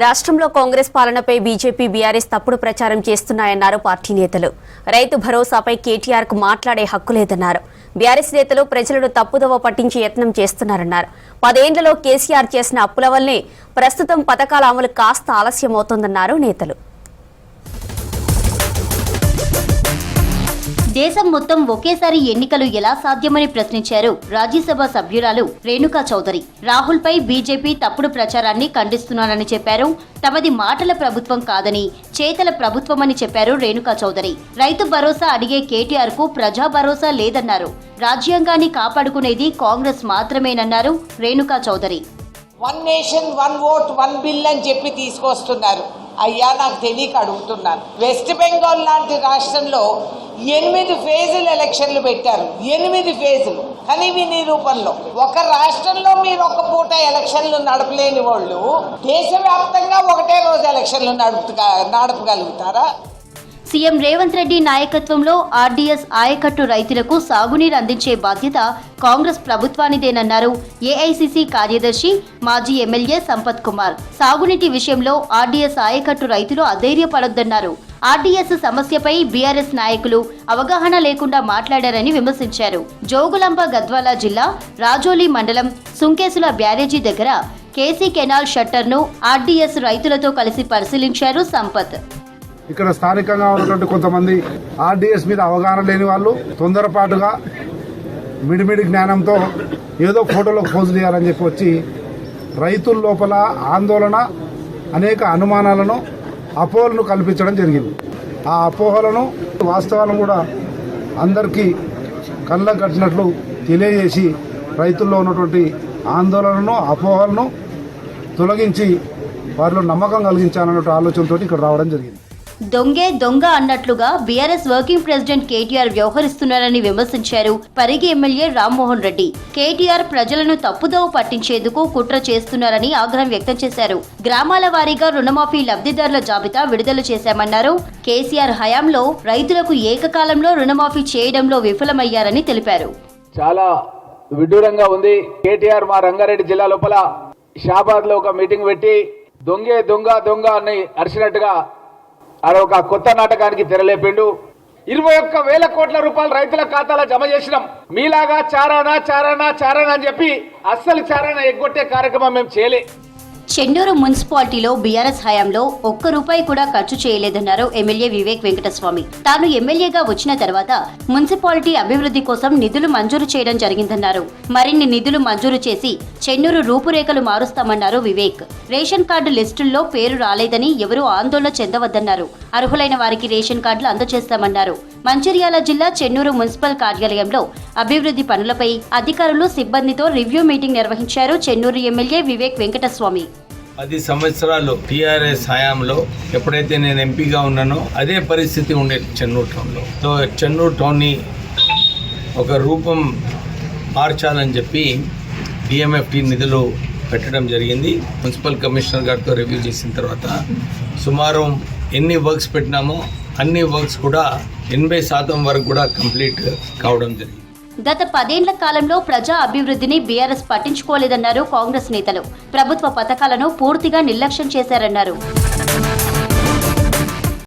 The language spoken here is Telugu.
రాష్ట్రంలో కాంగ్రెస్ పాలనపై బీజేపీ బీఆర్ఎస్ తప్పుడు ప్రచారం చేస్తున్నాయన్నారు పార్టీ నేతలు. రైతు భరోసాపై కేటీఆర్ కు మాట్లాడే హక్కు లేదన్నారు. బీఆర్ఎస్ నేతలు ప్రజలను తప్పుదోవ పట్టించే యత్నం చేస్తున్నారన్నారు. 10 ఏళ్లలో కేసీఆర్ చేసిన అప్పుల వల్లే ప్రస్తుతం పథకాల అమలు కాస్త ఆలస్యమవుతోందన్నారు నేతలు. దేశం మొత్తం ఒకేసారి ఎన్నికలు ఎలా సాధ్యమని ప్రశ్నించారు రాజ్యసభ సభ్యురాలు రేణుకా చౌదరి. రాహుల్ పై బీజేపీ తప్పుడు ప్రచారాన్ని ఖండిస్తున్నారని చెప్పారు. తమది మాటల ప్రభుత్వం కాదని చేతల ప్రభుత్వమని చెప్పారు రేణుకా చౌదరి. రైతు భరోసా అడిగే కేటీఆర్ కు ప్రజా భరోసా లేదన్నారు. రాజ్యాంగాన్ని కాపాడుకునేది కాంగ్రెస్ మాత్రమేనన్నారు Renuka Chowdhury. 1 nation 1 vote 1 bill అని చెప్పి తీసుకొస్తున్నారు. అయ్యా, నాకు తెలియక అడుగుతున్నాను. వెస్ట్ బెంగాల్ లాంటి రాష్ట్రంలో 8 ఫేజులు ఎలక్షన్లు పెట్టారు. 8 ఫేజులు కనీవి నిరూపణలో. ఒక రాష్ట్రంలో మీరు ఒక పూట ఎలక్షన్లు నడపలేని వాళ్ళు దేశవ్యాప్తంగా ఒకటే రోజు ఎలక్షన్లు నడపగలుగుతారా? సీఎం రేవంత్ రెడ్డి నాయకత్వంలో ఆర్డీఎస్ ఆయకట్టు రైతులకు సాగునీరు అందించే బాధ్యత కాంగ్రెస్ ప్రభుత్వానిదేనన్నారు ఏఐసీసీ కార్యదర్శి మాజీ ఎమ్మెల్యే సంపత్ కుమార్. సాగునీటి విషయంలో ఆర్డీఎస్ ఆయకట్టు రైతులు అధైర్యపడొద్దన్నారు. ఆర్డీఎస్ సమస్యపై బీఆర్ఎస్ నాయకులు అవగాహన లేకుండా మాట్లాడారని విమర్శించారు. జోగులాంబ గద్వాల జిల్లా రాజోలి మండలం సుంకేసుల బ్యారేజీ దగ్గర కేసీ కెనాల్ షట్టర్ను ఆర్డీఎస్ రైతులతో కలిసి పరిశీలించారు సంపత్. ఇక్కడ స్థానికంగా ఉన్నటువంటి కొంతమంది ఆర్డీఎస్ మీద అవగాహన లేని వాళ్ళు తొందరపాటుగా మిడిమిడి జ్ఞానంతో ఏదో ఫోటోలో పోజులు చేయాలని చెప్పి వచ్చి రైతుల లోపల ఆందోళన, అనేక అనుమానాలను, అపోహలను కల్పించడం జరిగింది. ఆ అపోహలను, వాస్తవాలను కూడా అందరికీ కళ్ళకు కట్టినట్లు తెలియజేసి రైతుల్లో ఉన్నటువంటి ఆందోళనను, అపోహలను తొలగించి వారిలో నమ్మకం కలిగించాలన్న ఆలోచనతో ఇక్కడ రావడం జరిగింది. దొంగే దొంగ అన్నట్లుగా బీఆర్ఎస్ వర్కింగ్ ప్రెసిడెంట్ కేటీఆర్ వ్యవహరిస్తున్నారని విమర్శించారు పరిగి ఎమ్మెల్యే రామ్మోహన్ రెడ్డి. కేటీఆర్ ప్రజలను తప్పుదోవ పట్టించేందుకు కుట్ర చేస్తున్నారని ఆగ్రహం వ్యక్తం చేశారు. గ్రామాల వారీగా రుణమాఫీ లబ్ధిదారుల జాబితా విడుదల చేశామన్నారు. కేసీఆర్ హయాంలో రైతులకు ఏకకాలంలో రుణమాఫీ చేయడంలో విఫలమయ్యారని తెలిపారు. చాలా విడ్డూరంగా ఉంది. కేటీఆర్ మా రంగారెడ్డి జిల్లా లోపల షాబాద్ లో ఒక మీటింగ్ పెట్టి దొంగే దొంగ దొంగ అని అరిచినట్టుగా అదొక కొత్త నాటకానికి తెరలేపిండు. 21,000 కోట్ల రూపాయలు రైతుల ఖాతాలో జమ చేసినాం. మీలాగా చారానా అని చెప్పి అస్సలు చారానా ఎగ్గొట్టే కార్యక్రమం మేము చేయలే. చెన్నూరు మున్సిపాలిటీలో బీఆర్ఎస్ హయాంలో ఒక్క రూపాయి కూడా ఖర్చు చేయలేదన్నారు ఎమ్మెల్యే వివేక్ వెంకటస్వామి. తాను ఎమ్మెల్యేగా వచ్చిన తర్వాత మున్సిపాలిటీ అభివృద్ధి కోసం నిధులు మంజూరు చేయడం జరిగిందన్నారు. మరిన్ని నిధులు మంజూరు చేసి చెన్నూరు రూపురేఖలు మారుస్తామన్నారు వివేక్. రేషన్ కార్డు లిస్టుల్లో పేరు రాలేదని ఎవరూ ఆందోళన చెందవద్దన్నారు. అర్హులైన వారికి రేషన్ కార్డులు అందజేస్తామన్నారు. మంచిర్యాల జిల్లా చెన్నూరు మున్సిపల్ కార్యాలయంలో అభివృద్ధి పనులపై అధికారులు, సిబ్బందితో రివ్యూ మీటింగ్ నిర్వహించారు చెన్నూరు ఎమ్మెల్యే వివేక్ వెంకటస్వామి. 10 సంవత్సరాలు టీఆర్ఎస్ హయాంలో ఎప్పుడైతే నేను ఎంపీగా ఉన్నానో అదే పరిస్థితి ఉండేది చెన్నూరు టౌన్లో. సో చెన్నూరు టౌన్ని ఒక రూపం మార్చాలని చెప్పి డిఎంఎఫ్టీ నిధులు పెట్టడం జరిగింది. మున్సిపల్ కమిషనర్ గారితో రివ్యూ చేసిన తర్వాత సుమారు ఎన్ని వర్క్స్ పెట్టినామో అన్ని వర్క్స్ కూడా 80% వరకు కూడా కంప్లీట్ కావడం జరిగింది. గత 10 ఏళ్ల కాలంలో ప్రజా అభివృద్ధిని బీఆర్ఎస్ పట్టించుకోలేదన్నారు కాంగ్రెస్ నేతలు. ప్రభుత్వ పథకాలను పూర్తిగా నిర్లక్ష్యం చేశారన్నారు.